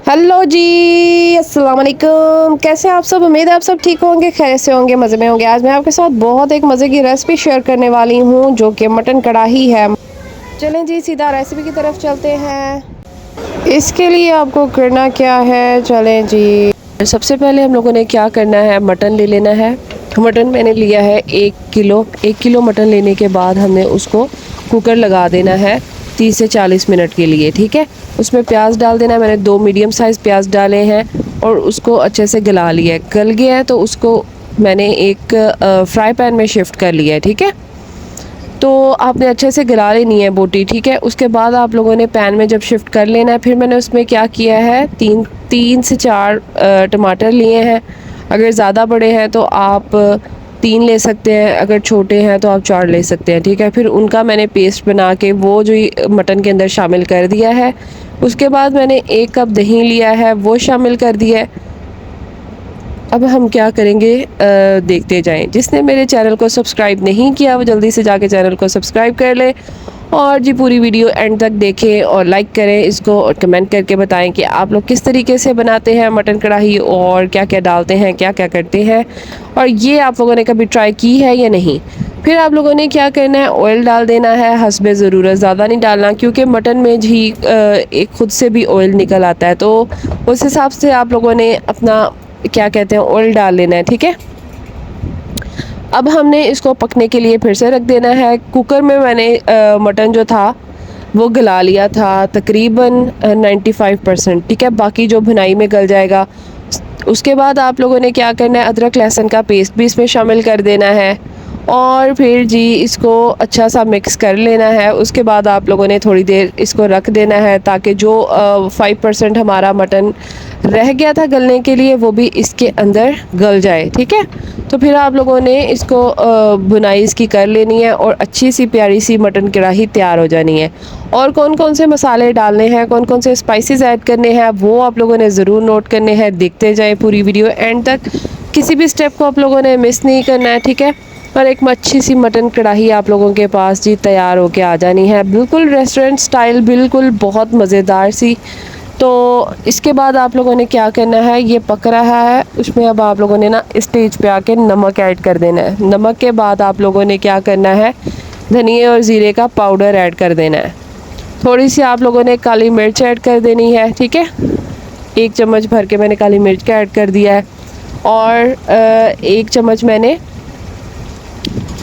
Hello जी, अस्सलाम वालेकुम। कैसे हैं आप सब? उम्मीद है आप सब ठीक होंगे, खैर से होंगे, मज़े में होंगे। आज मैं आपके साथ बहुत एक मज़े की रेसिपी शेयर करने वाली हूँ जो कि मटन कढ़ाई है। चलें जी, सीधा रेसिपी की तरफ चलते हैं। इसके लिए आपको करना क्या है, चलें जी। सबसे पहले हम लोगों ने क्या करना है, मटन ले लेना है। मटन मैंने लिया है 1 किलो। 1 किलो मटन लेने के बाद हमने उसको कुकर लगा देना है 30 से 40 मिनट के लिए, ठीक है। उसमें प्याज डाल देना है। मैंने 2 मीडियम साइज़ प्याज डाले हैं और उसको अच्छे से गला लिया है। गल गया है तो उसको मैंने एक फ्राई पैन में शिफ्ट कर लिया है, ठीक है। तो आपने अच्छे से गला लेनी है बोटी, ठीक है। उसके बाद आप लोगों ने पैन में जब शिफ्ट कर लेना है, फिर मैंने उसमें क्या किया है, तीन से चार टमाटर लिए हैं। अगर ज़्यादा बड़े हैं तो आप 3 ले सकते हैं, अगर छोटे हैं तो आप 4 ले सकते हैं, ठीक है। फिर उनका मैंने पेस्ट बना के वो जो मटन के अंदर शामिल कर दिया है। उसके बाद मैंने 1 कप दही लिया है, वो शामिल कर दिया है। अब हम क्या करेंगे, देखते जाएं। जिसने मेरे चैनल को सब्सक्राइब नहीं किया वो जल्दी से जाके चैनल को सब्सक्राइब कर ले और जी पूरी वीडियो एंड तक देखें और लाइक करें इसको और कमेंट करके बताएं कि आप लोग किस तरीके से बनाते हैं मटन कढ़ाई और क्या क्या डालते हैं, क्या क्या करते हैं, और ये आप लोगों ने कभी ट्राई की है या नहीं। फिर आप लोगों ने क्या करना है, ऑयल डाल देना है हस्बे ज़रूरत, ज़्यादा नहीं डालना क्योंकि मटन में ही एक खुद से भी ऑयल निकल आता है, तो उस हिसाब से आप लोगों ने अपना क्या कहते हैं ऑयल डाल लेना है, ठीक है। अब हमने इसको पकने के लिए फिर से रख देना है। कुकर में मैंने मटन जो था वो गला लिया था तकरीबन 95%, ठीक है। बाकी जो भुनाई में गल जाएगा। उसके बाद आप लोगों ने क्या करना है, अदरक लहसुन का पेस्ट भी इसमें शामिल कर देना है और फिर जी इसको अच्छा सा मिक्स कर लेना है। उसके बाद आप लोगों ने थोड़ी देर इसको रख देना है ताकि जो 5% हमारा मटन रह गया था गलने के लिए वो भी इसके अंदर गल जाए, ठीक है। तो फिर आप लोगों ने इसको भुनाई इसकी कर लेनी है और अच्छी सी प्यारी सी मटन कढ़ाई तैयार हो जानी है। और कौन कौन से मसाले डालने हैं, कौन कौन से स्पाइसेस ऐड करने हैं वो आप लोगों ने ज़रूर नोट करने हैं। देखते जाएं पूरी वीडियो एंड तक, किसी भी स्टेप को आप लोगों ने मिस नहीं करना है, ठीक है। और एक अच्छी सी मटन कढ़ाई आप लोगों के पास जी तैयार होके आ जानी है, बिल्कुल रेस्टोरेंट स्टाइल, बिल्कुल बहुत मज़ेदार सी। तो इसके बाद आप लोगों ने क्या करना है, ये पक रहा है, उसमें अब आप लोगों ने ना स्टेज पे आके नमक ऐड कर देना है। नमक के बाद आप लोगों ने क्या करना है, धनिया और ज़ीरे का पाउडर ऐड कर देना है। थोड़ी सी आप लोगों ने काली मिर्च ऐड कर देनी है, ठीक है। 1 चम्मच भर के मैंने काली मिर्च का ऐड कर दिया है और 1 चम्मच मैंने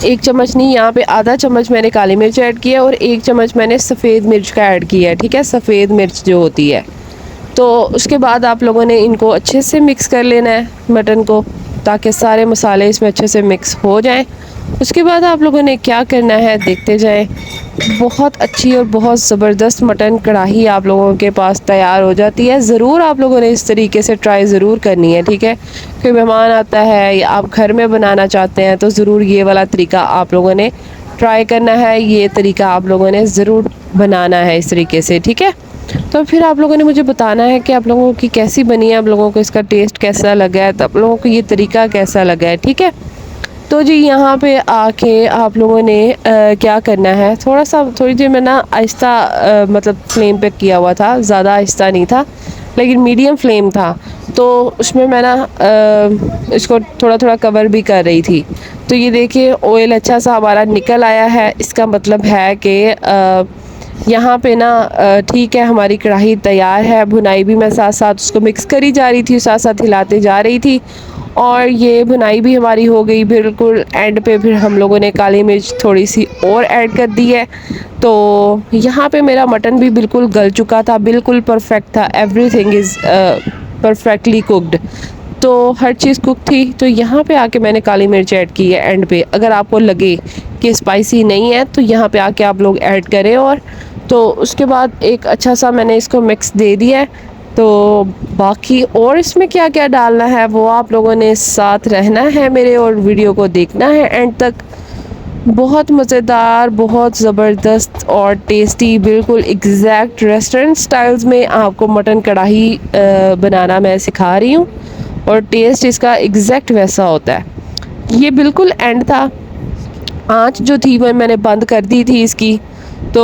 1 चम्मच नहीं, यहाँ पे आधा चम्मच मैंने काली मिर्च ऐड किया और 1 चम्मच मैंने सफ़ेद मिर्च का ऐड किया है, ठीक है। सफ़ेद मिर्च जो होती है, तो उसके बाद आप लोगों ने इनको अच्छे से मिक्स कर लेना है मटन को, ताकि सारे मसाले इसमें अच्छे से मिक्स हो जाएं। उसके बाद आप लोगों ने क्या करना है, देखते जाएं। बहुत अच्छी और बहुत ज़बरदस्त मटन कढ़ाई आप लोगों के पास तैयार हो जाती है। ज़रूर आप लोगों ने इस तरीके से ट्राई ज़रूर करनी है, ठीक है। कोई मेहमान आता है या आप घर में बनाना चाहते हैं तो ज़रूर ये वाला तरीका आप लोगों ने ट्राई करना है। ये तरीका आप लोगों ने ज़रूर बनाना है इस तरीके से, ठीक है। तो फिर आप लोगों ने मुझे बताना है कि आप लोगों की कैसी बनी है, आप लोगों को इसका टेस्ट कैसा लगा है, तो आप लोगों को ये तरीका कैसा लगा है, ठीक है। तो जी यहाँ पे आके आप लोगों ने क्या करना है, थोड़ी देर में ना आहिस्ता मतलब फ्लेम पे किया हुआ था, ज़्यादा आहिस्ता नहीं था लेकिन मीडियम फ्लेम था। तो उसमें मैं ना इसको थोड़ा थोड़ा कवर भी कर रही थी। तो ये देखिए ऑयल अच्छा सा हमारा निकल आया है, इसका मतलब है कि यहाँ पे ना ठीक है, हमारी कढ़ाई तैयार है। भुनाई भी मैं साथ साथ उसको मिक्स करी जा रही थी, साथ साथ हिलाते जा रही थी और ये भुनाई भी हमारी हो गई। बिल्कुल एंड पे फिर हम लोगों ने काली मिर्च थोड़ी सी और ऐड कर दी है। तो यहाँ पे मेरा मटन भी बिल्कुल गल चुका था, बिल्कुल परफेक्ट था, एवरीथिंग इज़ परफेक्टली कुक्ड, तो हर चीज़ कुक थी। तो यहाँ पे आके मैंने काली मिर्च ऐड की है एंड पे। अगर आपको लगे कि स्पाइसी नहीं है तो यहाँ पे आके आप लोग ऐड करें। और तो उसके बाद एक अच्छा सा मैंने इसको मिक्स दे दिया है। तो बाकी और इसमें क्या क्या डालना है वो आप लोगों ने साथ रहना है मेरे और वीडियो को देखना है एंड तक। बहुत मज़ेदार, बहुत ज़बरदस्त और टेस्टी, बिल्कुल एग्जैक्ट रेस्टोरेंट स्टाइल्स में आपको मटन कढ़ाई बनाना मैं सिखा रही हूँ और टेस्ट इसका एग्जैक्ट वैसा होता है। ये बिल्कुल एंड था, आँच जो थी वो मैंने बंद कर दी थी इसकी। तो